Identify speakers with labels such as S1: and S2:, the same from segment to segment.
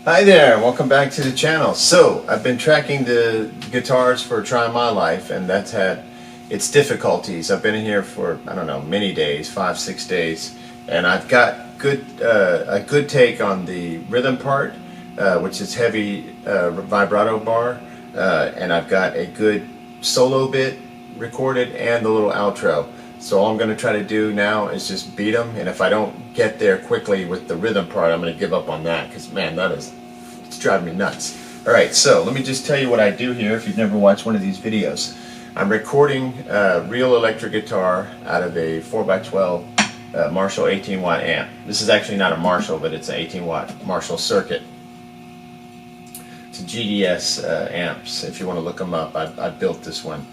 S1: Hi there, welcome back to the channel. So I've been tracking the guitars for Try My Life, and that's had its difficulties. I've been in here for, I don't know, many days, 5-6 days, and I've got a good take on the rhythm part, which is heavy vibrato bar, and I've got a good solo bit recorded and the little outro. So all I'm going to try to do now is just beat them, and if I don't get there quickly with the rhythm part, I'm going to give up on that, because man, it's driving me nuts. Alright, so let me just tell you what I do here if you've never watched one of these videos. I'm recording a real electric guitar out of a 4x12 Marshall 18 watt amp. This is actually not a Marshall, but it's an 18 watt Marshall circuit. It's a GDS amps, if you want to look them up. I built this one.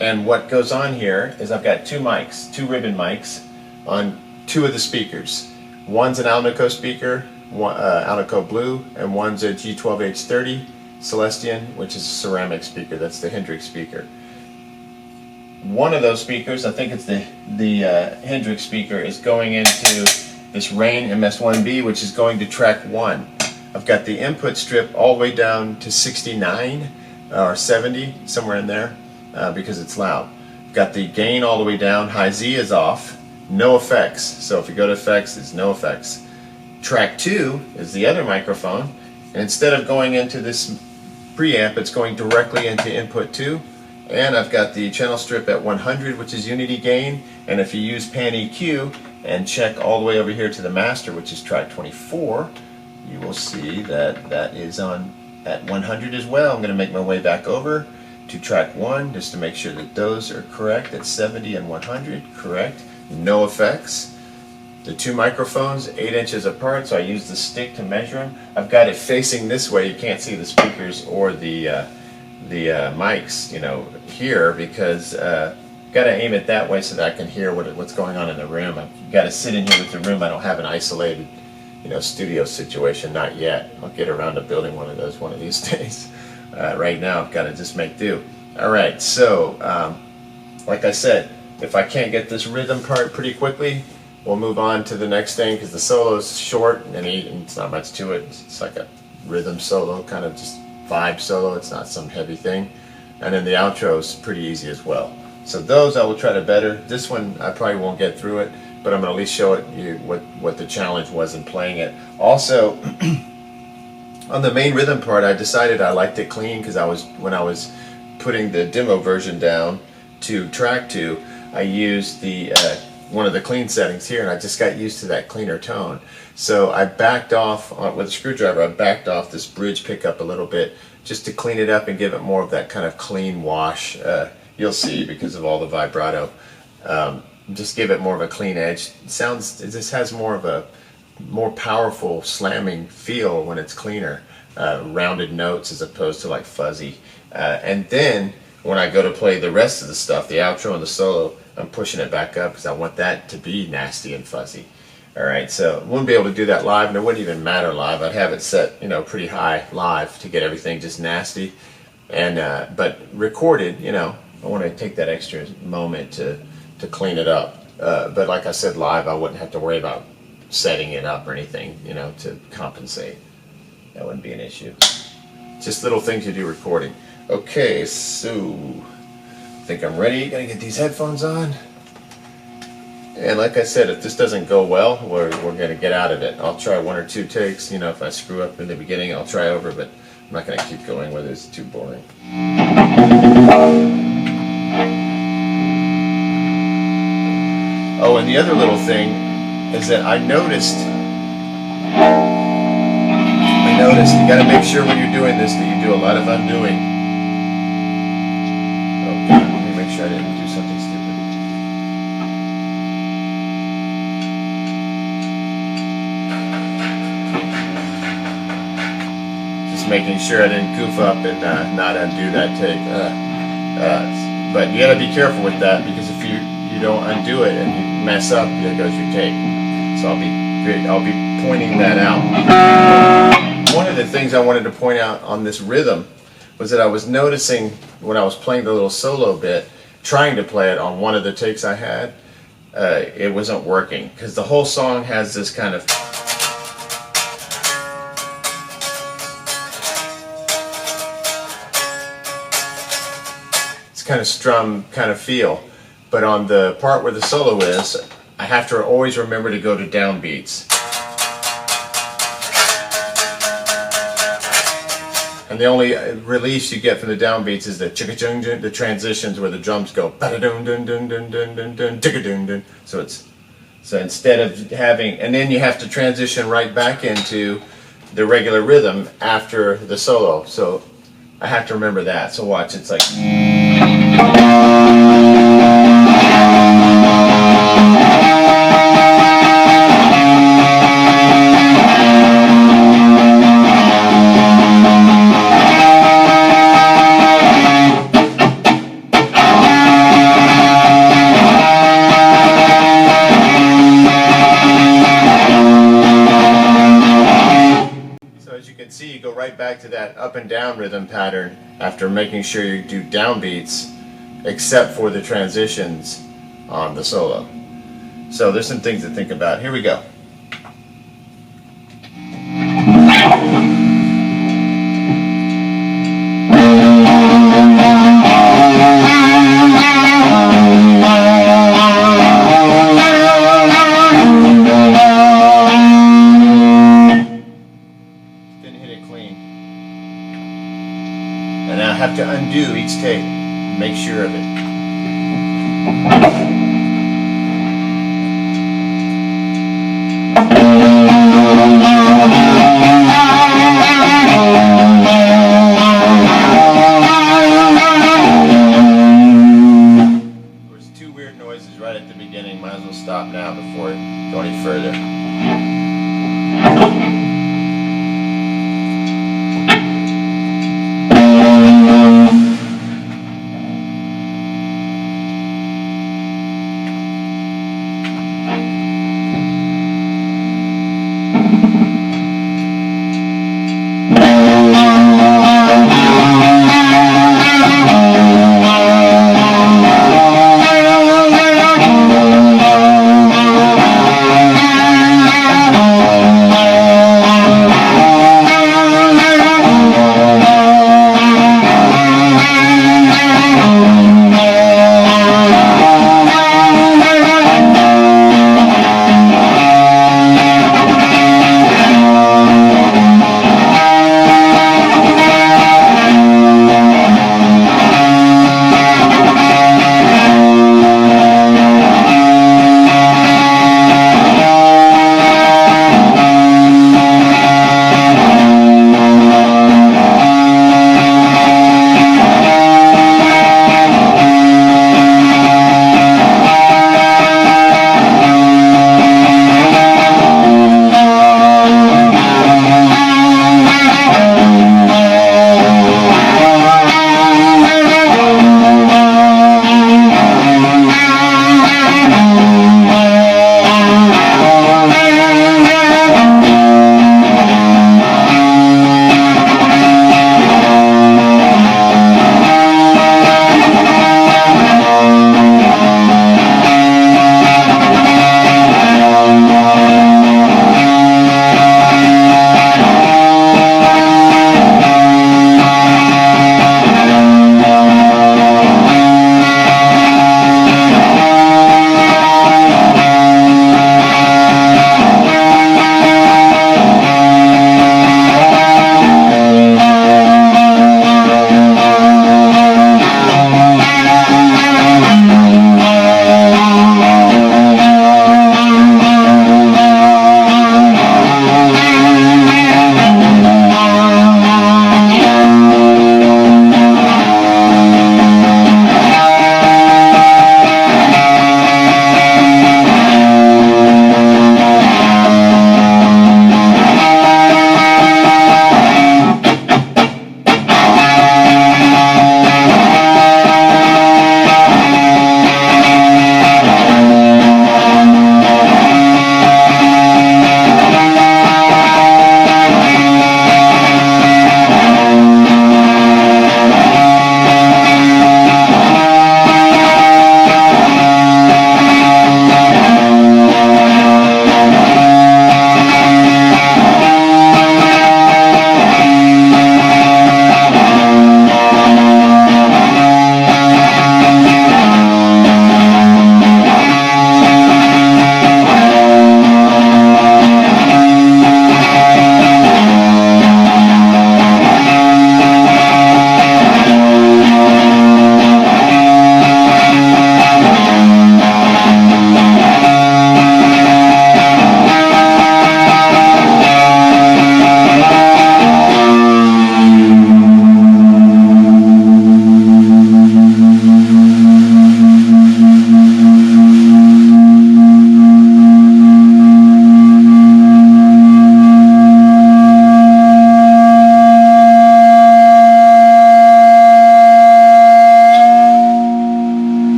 S1: And what goes on here is I've got two ribbon mics on two of the speakers. One's an Alnico speaker, Alnico Blue, and one's a G12H30 Celestion, which is a ceramic speaker. That's the Hendrix speaker. One of those speakers, I think it's the Hendrix speaker, is going into this Rain MS1B, which is going to track 1. I've got the input strip all the way down to 69 or 70, somewhere in there. Because it's loud. Got the gain all the way down, high Z is off, no effects. So if you go to effects, there's no effects. Track 2 is the other microphone, and instead of going into this preamp, it's going directly into input 2. And I've got the channel strip at 100, which is unity gain, and if you use Pan EQ and check all the way over here to the master, which is track 24, you will see that that is on at 100 as well. I'm going to make my way back over to track 1 just to make sure that those are correct at 70 and 100, correct. No effects. The two microphones 8 inches apart, so I use the stick to measure them. I've got it facing this way. You can't see the speakers or the mics, you know, here, because got to aim it that way so that I can hear what's going on in the room. I've got to sit in here with the room. I don't have an isolated, you know, studio situation, not yet. I'll get around to building one of those one of these days. Right now I've got to just make do. Alright, so like I said, if I can't get this rhythm part pretty quickly, we'll move on to the next thing, because the solo is short and it's not much to it. It's like a rhythm solo, kind of just vibe solo. It's not some heavy thing. And then the outro is pretty easy as well. So those I will try to better. This one I probably won't get through it, but I'm going to at least show you what the challenge was in playing it. Also, on the main rhythm part, I decided I liked it clean, because when I was putting the demo version down to track 2, I used the one of the clean settings here, and I just got used to that cleaner tone. So I backed off with a screwdriver. I backed off this bridge pickup a little bit just to clean it up and give it more of that kind of clean wash. You'll see, because of all the vibrato. Just give it more of a clean edge. It just has more of a more powerful slamming feel when it's cleaner, rounded notes as opposed to like fuzzy. And then when I go to play the rest of the stuff, the outro and the solo, I'm pushing it back up because I want that to be nasty and fuzzy. Alright, so I wouldn't be able to do that live, and it wouldn't even matter live. I'd have it set, you know, pretty high live to get everything just nasty. And but recorded, you know, I want to take that extra moment to clean it up. But like I said, live I wouldn't have to worry about setting it up or anything, you know, to compensate. That wouldn't be an issue. Just little things you do recording. Okay, so I think I'm ready. Gonna get these headphones on. And like I said, if this doesn't go well, we're gonna get out of it. I'll try 1 or 2 takes. You know, if I screw up in the beginning, I'll try over, but I'm not gonna keep going with it. It's too boring. Oh, and the other little thing is that I noticed you got to make sure when you're doing this that you do a lot of undoing. Okay, let me make sure I didn't do something stupid. Just making sure I didn't goof up and not undo that take. But you got to be careful with that, because if you don't undo it and you mess up, there goes your take. So I'll be pointing that out. One of the things I wanted to point out on this rhythm was that I was noticing when I was playing the little solo bit, trying to play it on one of the takes I had, it wasn't working, because the whole song has this kind of kind of strum kind of feel. But on the part where the solo is, I have to always remember to go to downbeats. And the only release you get from the downbeats is the chicka-chung, the transitions where the drums go ba-da-dun dun dun dun dun dun dun chicka-dun dun. So instead of having, and then you have to transition right back into the regular rhythm after the solo. So I have to remember that. So watch, it's like. See, you go right back to that up and down rhythm pattern after making sure you do downbeats, except for the transitions on the solo. So there's some things to think about. Here we go. And I have to undo each take, make sure of it. There's two weird noises right at the beginning, might as well stop now before I go any further.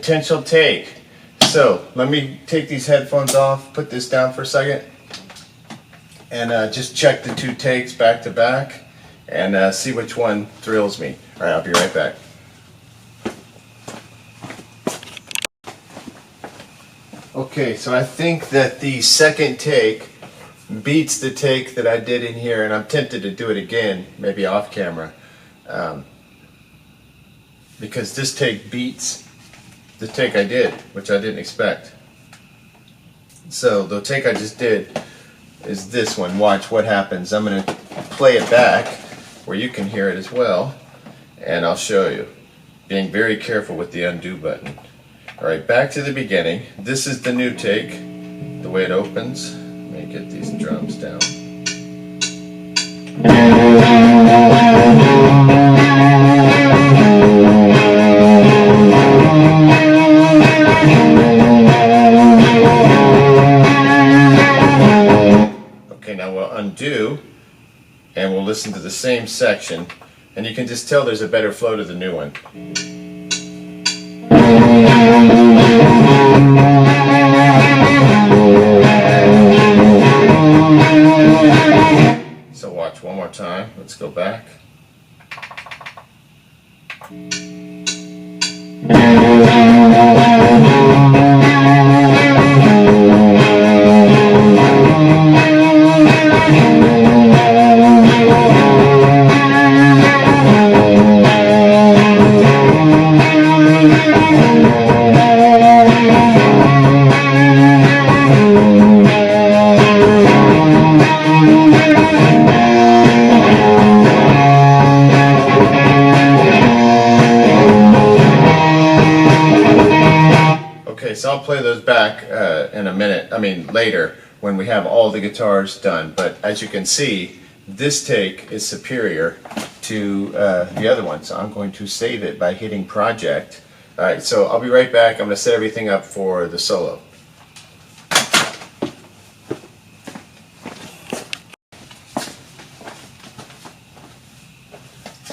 S1: potential take. So let me take these headphones off, put this down for a second, and just check the two takes back to back and see which one thrills me. All right, I'll be right back. Okay, so I think that the second take beats the take that I did in here, and I'm tempted to do it again, maybe off camera, because this take beats the take I did, which I didn't expect. So the take I just did is this one. Watch what happens. I'm going to play it back where you can hear it as well, and I'll show you, being very careful with the undo button. Alright, back to the beginning. This is the new take, the way it opens. Let me get these drums down. Okay, now we'll undo and we'll listen to the same section, and you can just tell there's a better flow to the new one. So watch one more time. Let's go back. Okay, so I'll play those back in a minute, later, when we have all the guitars done. But as you can see, this take is superior to the other one. So I'm going to save it by hitting Project. Alright, so I'll be right back. I'm going to set everything up for the solo.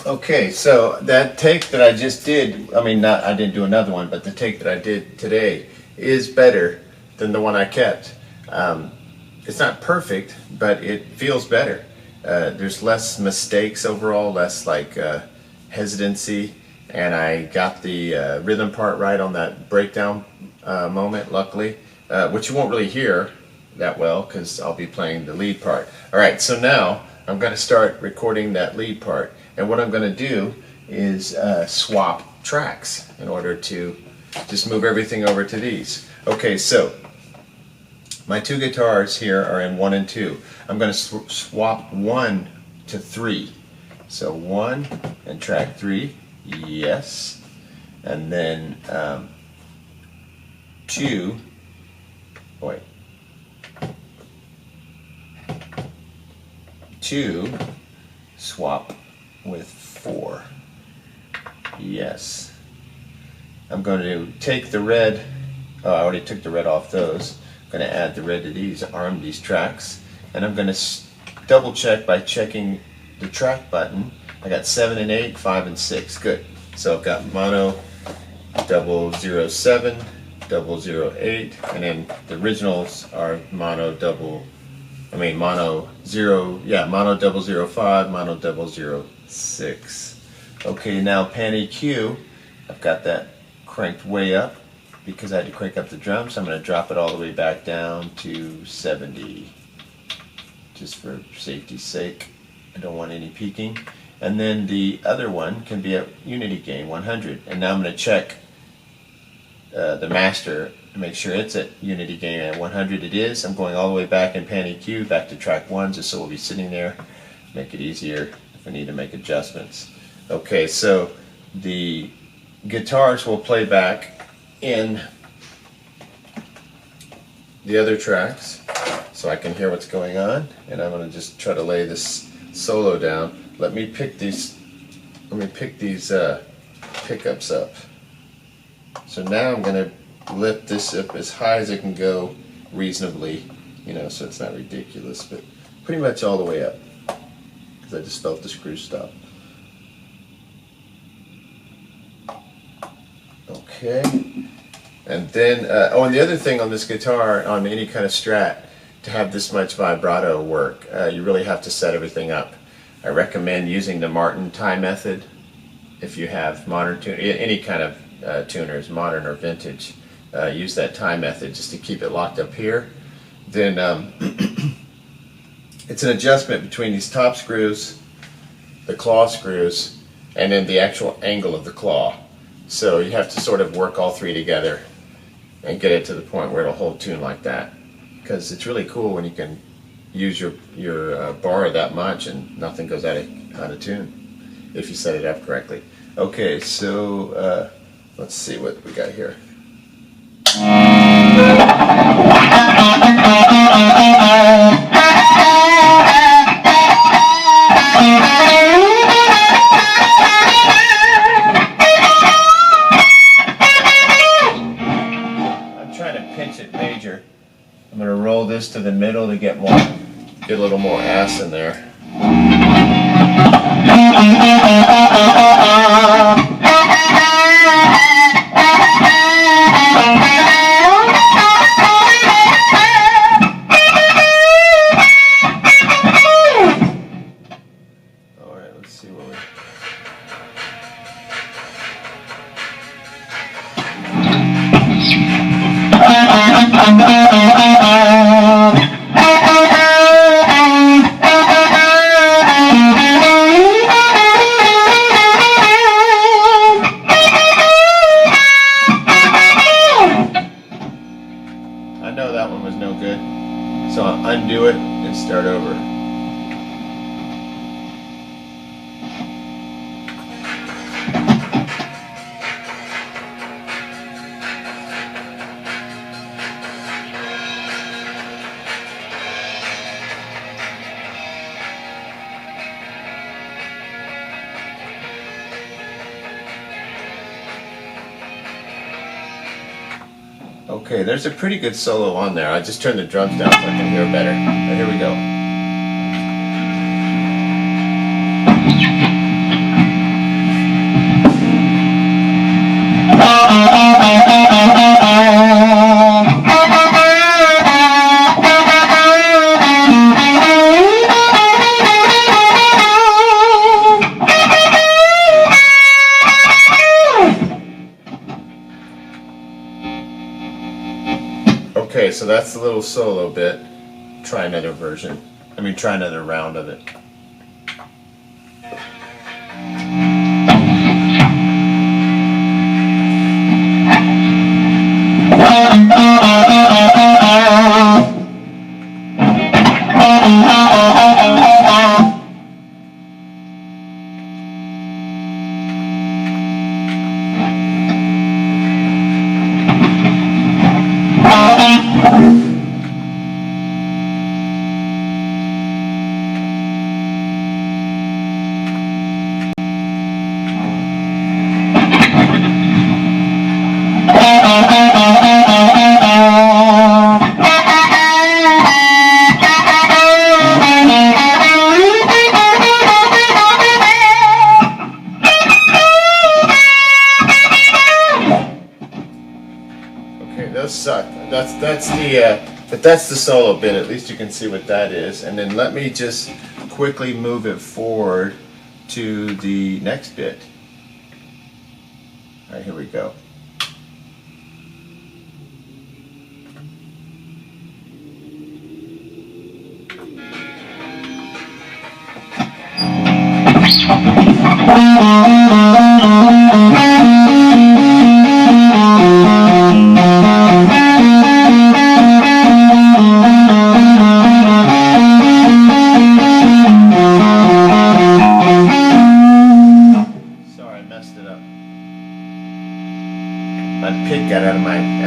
S1: Okay, so that take that I just did, I didn't do another one, but the take that I did today is better than the one I kept. It's not perfect, but it feels better. There's less mistakes overall, less hesitancy, and I got the rhythm part right on that breakdown moment, luckily, which you won't really hear that well because I'll be playing the lead part. Alright, so now I'm going to start recording that lead part. And what I'm going to do is swap tracks in order to just move everything over to these. Okay, so my two guitars here are in 1 and 2. I'm going to swap 1 to 3. So 1 and track 3, yes. And then 2, wait. 2, swap with 4. Yes. I'm going to take the red. Oh, I already took the red off those. I'm going to add the red to these, arm these tracks, and I'm going to double check by checking the track button. I got 7 and 8, 5 and 6. Good. So I've got mono 007, 008, and then the originals are mono 005, mono 006. Okay, now pan EQ, I've got that cranked way up because I had to crank up the drums. So I'm going to drop it all the way back down to 70, just for safety's sake. I don't want any peaking. And then the other one can be at unity gain 100. And now I'm going to check the master to make sure it's at unity gain at 100. It is. I'm going all the way back in pan EQ, back to track 1, just so we'll be sitting there. Make it easier if I need to make adjustments. Okay, so the guitars will play back in the other tracks so I can hear what's going on, and I'm going to just try to lay this solo down. Let me pick these pickups up. So now I'm going to lift this up as high as it can go reasonably, so it's not ridiculous, but pretty much all the way up because I just felt the screw stop. Okay, And then, oh, and the other thing on this guitar, on any kind of Strat, to have this much vibrato work, you really have to set everything up. I recommend using the Martin tie method if you have modern any kind of tuners, modern or vintage. Use that tie method just to keep it locked up here. Then it's an adjustment between these top screws, the claw screws, and then the actual angle of the claw. So you have to sort of work all three together and get it to the point where it'll hold tune like that. Because it's really cool when you can use your bar that much and nothing goes out of tune if you set it up correctly. Okay, so let's see what we got here. I'm trying to pinch it major. I'm going to roll this to the middle to get a little more ass in there. Alright, let's see where we... I know that one was no good, so I'll undo it and start over. Okay, there's a pretty good solo on there. I just turned the drums down so I can hear better. Here we go. Okay, so that's the little solo bit. Try another version. Try another round of it. Those suck. But that's the solo bit. At least you can see what that is. And then let me just quickly move it forward to the next bit. All right, here we go. My pick got out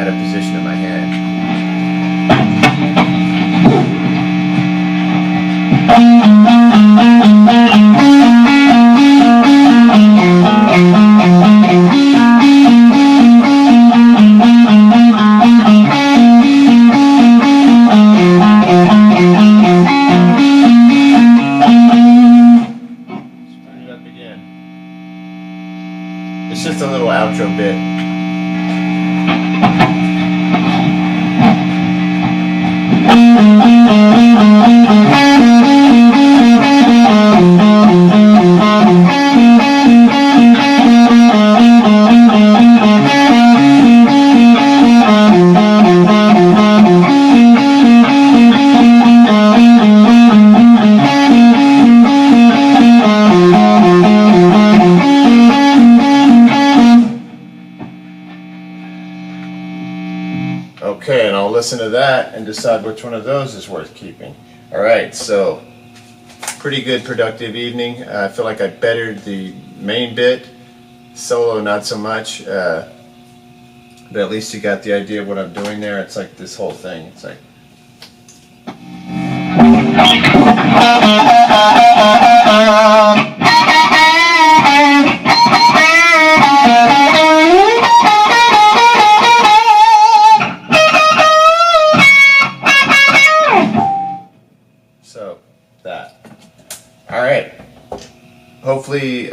S1: of position in my hand. Start it up again. It's just a little outro bit. listen to that and decide which one of those is worth keeping. All right, so pretty good productive evening. I feel like I bettered the main bit. Solo not so much, but at least you got the idea of what I'm doing there. It's like this whole thing. It's like so that. All right. Hopefully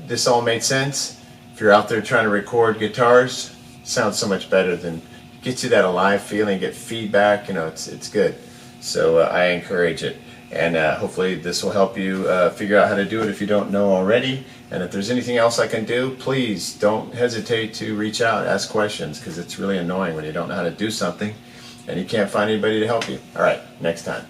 S1: this all made sense. If you're out there trying to record guitars, sounds so much better than gets you that alive feeling, get feedback. You know, it's good. So I encourage it, and hopefully this will help you figure out how to do it if you don't know already. And if there's anything else I can do, please don't hesitate to reach out, ask questions, because it's really annoying when you don't know how to do something and you can't find anybody to help you. All right, next time.